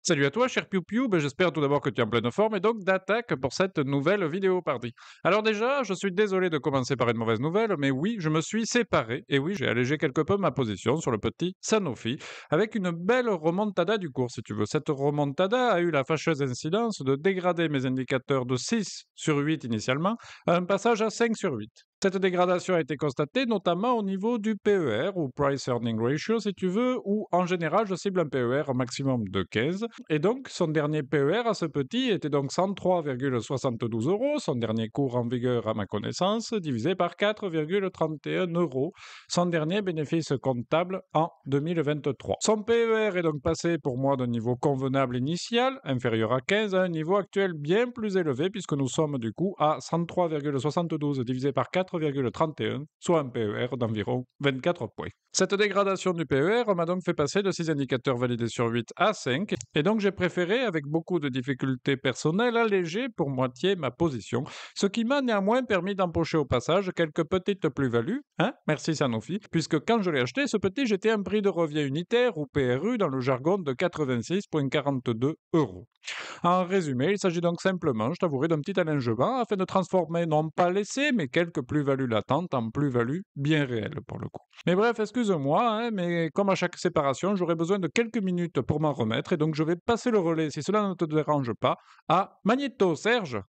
Salut à toi, cher Piu Piu. J'espère tout d'abord que tu es en pleine forme et donc d'attaque pour cette nouvelle vidéo, pardi. Alors déjà, je suis désolé de commencer par une mauvaise nouvelle, mais oui, je me suis séparé, et oui, j'ai allégé quelque peu ma position sur le petit Sanofi, avec une belle remontada du cours, si tu veux. Cette remontada a eu la fâcheuse incidence de dégrader mes indicateurs de 6 sur 8 initialement à un passage à 5 sur 8. Cette dégradation a été constatée notamment au niveau du PER, ou Price Earning Ratio, si tu veux, où en général je cible un PER au maximum de 15, et donc, son dernier PER à ce petit était donc 103,72 euros, son dernier cours en vigueur à ma connaissance, divisé par 4,31 euros, son dernier bénéfice comptable en 2023. Son PER est donc passé pour moi d'un niveau convenable initial, inférieur à 15, à un niveau actuel bien plus élevé, puisque nous sommes du coup à 103,72 divisé par 4,31, soit un PER d'environ 24 points. Cette dégradation du PER m'a donc fait passer de 6 indicateurs validés sur 8 à 5, et donc j'ai préféré, avec beaucoup de difficultés personnelles, alléger pour moitié ma position, ce qui m'a néanmoins permis d'empocher au passage quelques petites plus-values, hein, merci Sanofi, puisque quand je l'ai acheté, ce petit j'étais un prix de revient unitaire, ou PRU dans le jargon, de 86,42 euros. En résumé, il s'agit donc simplement, je t'avouerai, d'un petit allègement afin de transformer non pas l'essai, mais quelques plus-values latentes en plus-values bien réelles pour le coup. Mais bref, excuse-moi, hein, mais comme à chaque séparation, j'aurai besoin de quelques minutes pour m'en remettre et donc je vais passer le relais, si cela ne te dérange pas, à Magneto Serge.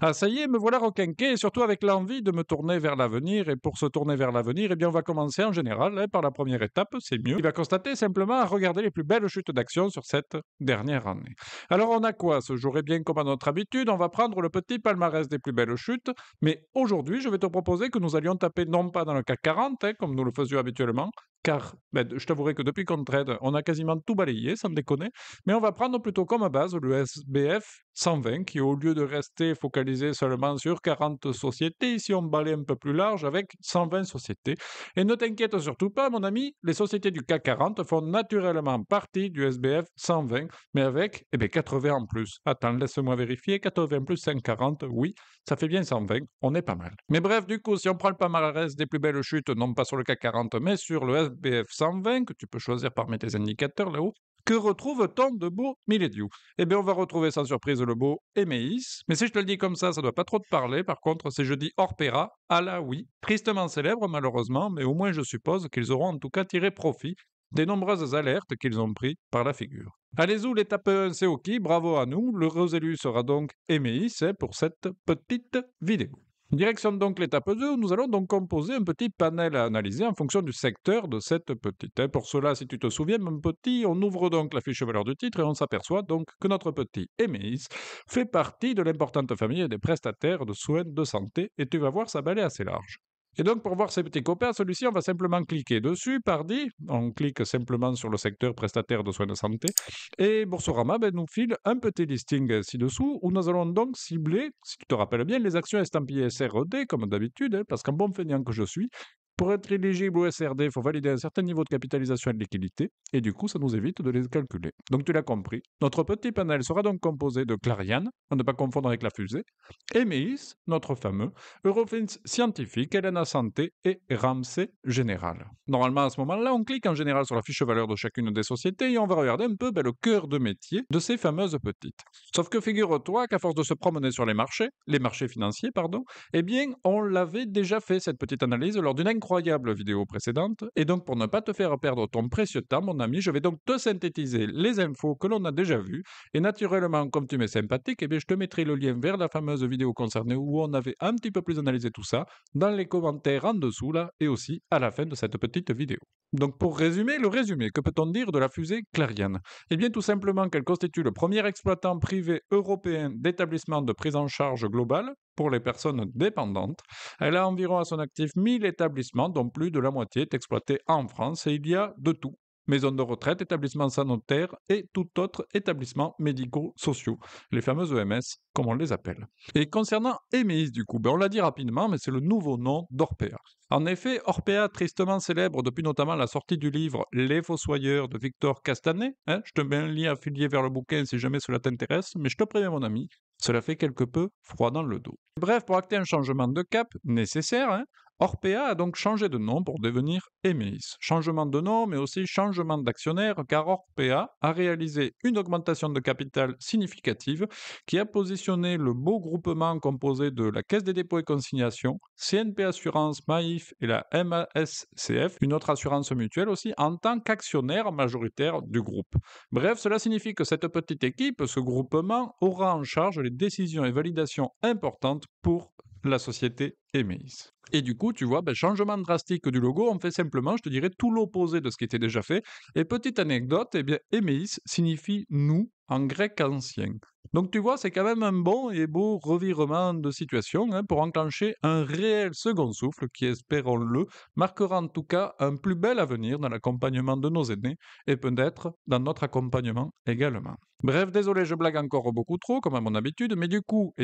Ah ça y est, me voilà requinqué et surtout avec l'envie de me tourner vers l'avenir. Et pour se tourner vers l'avenir, eh bien, on va commencer en général par la première étape, c'est mieux. Il va constater simplement à regarder les plus belles chutes d'action sur cette dernière année. Alors on a quoi ce jour? Eh bien, comme à notre habitude, on va prendre le petit palmarès des plus belles chutes. Mais aujourd'hui, je vais te proposer que nous allions taper non pas dans le CAC 40, hein, comme nous le faisions habituellement, car je t'avouerai que depuis qu'on trade, on a quasiment tout balayé, sans déconner. Mais on va prendre plutôt comme base le SBF 120 qui, au lieu de rester focalisé seulement sur 40 sociétés, ici on balaye un peu plus large avec 120 sociétés. Et ne t'inquiète surtout pas, mon ami, les sociétés du CAC 40 font naturellement partie du SBF 120, mais avec 80 en plus. Attends, laisse-moi vérifier, 80 plus 540, oui, ça fait bien 120, on est pas mal. Mais bref, du coup, si on prend le palmarès des plus belles chutes, non pas sur le CAC 40, mais sur le SBF 120, que tu peux choisir parmi tes indicateurs là-haut, que retrouve-t-on de beau Milediou? Eh bien, on va retrouver sans surprise le beau Emeis. Mais si je te le dis comme ça doit pas trop te parler. Par contre, si je dis Orpera, ah là oui, tristement célèbre malheureusement, mais au moins je suppose qu'ils auront en tout cas tiré profit des nombreuses alertes qu'ils ont pris par la figure. Allez-y, l'étape 1, c'est OK, bravo à nous. Le élu sera donc Emeis pour cette petite vidéo. Direction donc l'étape 2, où nous allons donc composer un petit panel à analyser en fonction du secteur de cette petite. Pour cela, si tu te souviens, mon petit, on ouvre donc la fiche valeur du titre et on s'aperçoit donc que notre petit Emeis fait partie de l'importante famille des prestataires de soins de santé, et tu vas voir, ça balai assez large. Et donc, pour voir ces petits copains, celui-ci, on va simplement cliquer dessus, pardi. On clique simplement sur le secteur prestataire de soins de santé. Et Boursorama nous file un petit listing ci-dessous où nous allons donc cibler, si tu te rappelles bien, les actions estampillées SRED, comme d'habitude, hein, parce qu'en bon feignant que je suis, pour être éligible au SRD, il faut valider un certain niveau de capitalisation et de liquidité, et du coup, ça nous évite de les calculer. Donc tu l'as compris. Notre petit panel sera donc composé de Clariane, à ne pas confondre avec la fusée, Emeis, notre fameux, Eurofins Scientifique, Elena Santé et Ramsey Général. Normalement, à ce moment-là, on clique en général sur la fiche valeur de chacune des sociétés et on va regarder un peu le cœur de métier de ces fameuses petites. Sauf que figure-toi qu'à force de se promener sur les marchés financiers, pardon, eh bien, on l'avait déjà fait cette petite analyse lors d'une incroyable vidéo précédente. Et donc, pour ne pas te faire perdre ton précieux temps, mon ami, je vais donc te synthétiser les infos que l'on a déjà vues. Et naturellement, comme tu m'es sympathique, eh bien, je te mettrai le lien vers la fameuse vidéo concernée où on avait un petit peu plus analysé tout ça dans les commentaires en dessous là et aussi à la fin de cette petite vidéo. Donc, pour résumer, le résumé, que peut-on dire de la fusée Clariane? Eh bien, tout simplement qu'elle constitue le premier exploitant privé européen d'établissement de prise en charge globale pour les personnes dépendantes. Elle a environ à son actif 1000 établissements, dont plus de la moitié est exploitée en France, et il y a de tout. Maisons de retraite, établissements sanitaires et tout autre établissement médico-sociaux, les fameux EMS, comme on les appelle. Et concernant Emeis, du coup, on l'a dit rapidement, mais c'est le nouveau nom d'Orpea. En effet, Orpea, tristement célèbre depuis notamment la sortie du livre Les Fossoyeurs de Victor Castanet, hein, je te mets un lien affilié vers le bouquin si jamais cela t'intéresse, mais je te préviens mon ami, Cela fait quelque peu froid dans le dos. Bref, pour acter un changement de cap nécessaire, hein, Orpea a donc changé de nom pour devenir Emeis. Changement de nom, mais aussi changement d'actionnaire, car Orpea a réalisé une augmentation de capital significative qui a positionné le beau groupement composé de la Caisse des dépôts et consignations, CNP Assurance, Maif et la MASCF, une autre assurance mutuelle aussi, en tant qu'actionnaire majoritaire du groupe. Bref, cela signifie que cette petite équipe, ce groupement, aura en charge les décisions et validations importantes pour la société Emeis. Et du coup, tu vois, changement drastique du logo, on fait simplement, je te dirais, tout l'opposé de ce qui était déjà fait. Et petite anecdote, eh bien, Emeis signifie nous en grec ancien. Donc tu vois, c'est quand même un bon et beau revirement de situation hein, pour enclencher un réel second souffle qui, espérons-le, marquera en tout cas un plus bel avenir dans l'accompagnement de nos aînés et peut-être dans notre accompagnement également. Bref, désolé, je blague encore beaucoup trop, comme à mon habitude, mais du coup,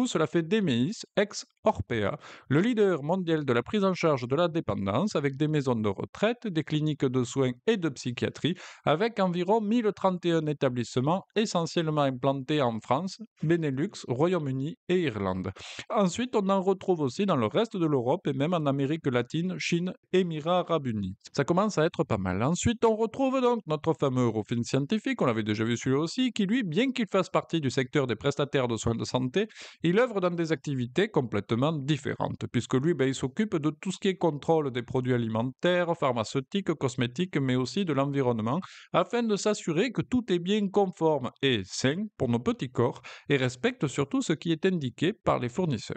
cela fait d'Emeis, ex-Orpea, le leader mondial de la prise en charge de la dépendance, avec des maisons de retraite, des cliniques de soins et de psychiatrie, avec environ 1031 établissements essentiellement implantés en France, Benelux, Royaume-Uni et Irlande. Ensuite, on en retrouve aussi dans le reste de l'Europe et même en Amérique latine, Chine, Émirats arabes unis. Ça commence à être pas mal. Ensuite, on retrouve donc notre fameux Eurofin scientifique, on l'avait déjà vu celui-là aussi, qui lui, bien qu'il fasse partie du secteur des prestataires de soins de santé, il œuvre dans des activités complètement différentes, puisque lui, il s'occupe de tout ce qui est contrôle des produits alimentaires, pharmaceutiques, cosmétiques, mais aussi de l'environnement, afin de s'assurer que tout est bien conforme et sain pour nos petits corps et respecte surtout ce qui est indiqué par les fournisseurs.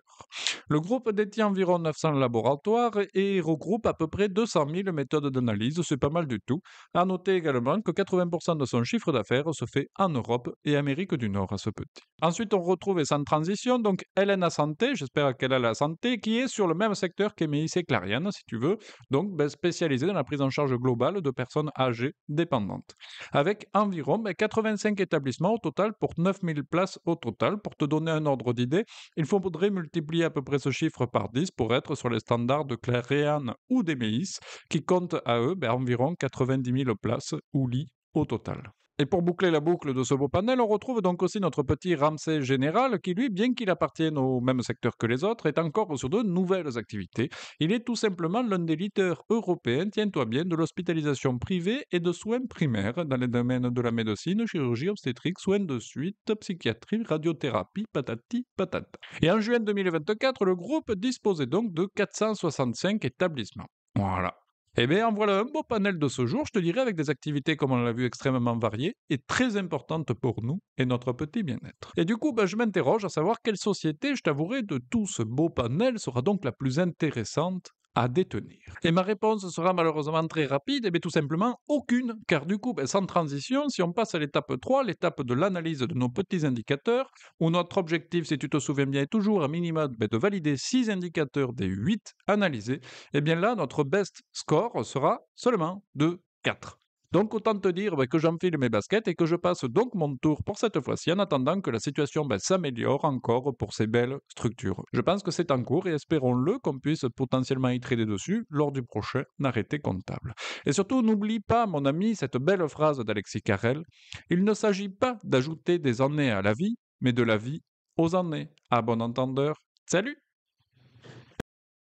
Le groupe détient environ 900 laboratoires et regroupe à peu près 200 000 méthodes d'analyse, c'est pas mal du tout. À noter également que 80% de son chiffre d'affaires se fait en Europe et Amérique du Nord à ce petit. Ensuite, on retrouve et sans transition, donc Hélène Santé, j'espère qu'elle a la santé, qui est sur le même secteur qu'Emei et Clariane, si tu veux, donc spécialisée dans la prise en charge globale de personnes âgées dépendantes. Avec environ 85 établissements au total pour 9000 places au total. Pour te donner un ordre d'idée, il faudrait multiplier à peu près ce chiffre par 10 pour être sur les standards de Clariane ou d'Emeis, qui comptent à eux environ 90 000 places ou lits au total. Et pour boucler la boucle de ce beau panel, on retrouve donc aussi notre petit Ramsay général qui, lui, bien qu'il appartienne au même secteur que les autres, est encore sur de nouvelles activités. Il est tout simplement l'un des leaders européens, tiens-toi bien, de l'hospitalisation privée et de soins primaires dans les domaines de la médecine, chirurgie, obstétrique, soins de suite, psychiatrie, radiothérapie, patati patata. Et en juin 2024, le groupe disposait donc de 465 établissements. Voilà. Eh bien, en voilà un beau panel de ce jour, je te dirais, avec des activités, comme on l'a vu, extrêmement variées et très importantes pour nous et notre petit bien-être. Et du coup, je m'interroge à savoir quelle société, je t'avouerai, de tout ce beau panel sera donc la plus intéressante à détenir. Et ma réponse sera malheureusement très rapide, et bien tout simplement aucune, car du coup, sans transition, si on passe à l'étape 3, l'étape de l'analyse de nos petits indicateurs, où notre objectif, si tu te souviens bien, est toujours à minima de valider 6 indicateurs des 8 analysés, et bien là, notre best score sera seulement de 4. Donc autant te dire que j'enfile mes baskets et que je passe donc mon tour pour cette fois-ci en attendant que la situation s'améliore encore pour ces belles structures. Je pense que c'est en cours et espérons-le qu'on puisse potentiellement y trader dessus lors du prochain arrêté comptable. Et surtout, n'oublie pas, mon ami, cette belle phrase d'Alexis Carrel, il ne s'agit pas d'ajouter des années à la vie, mais de la vie aux années. À bon entendeur, salut!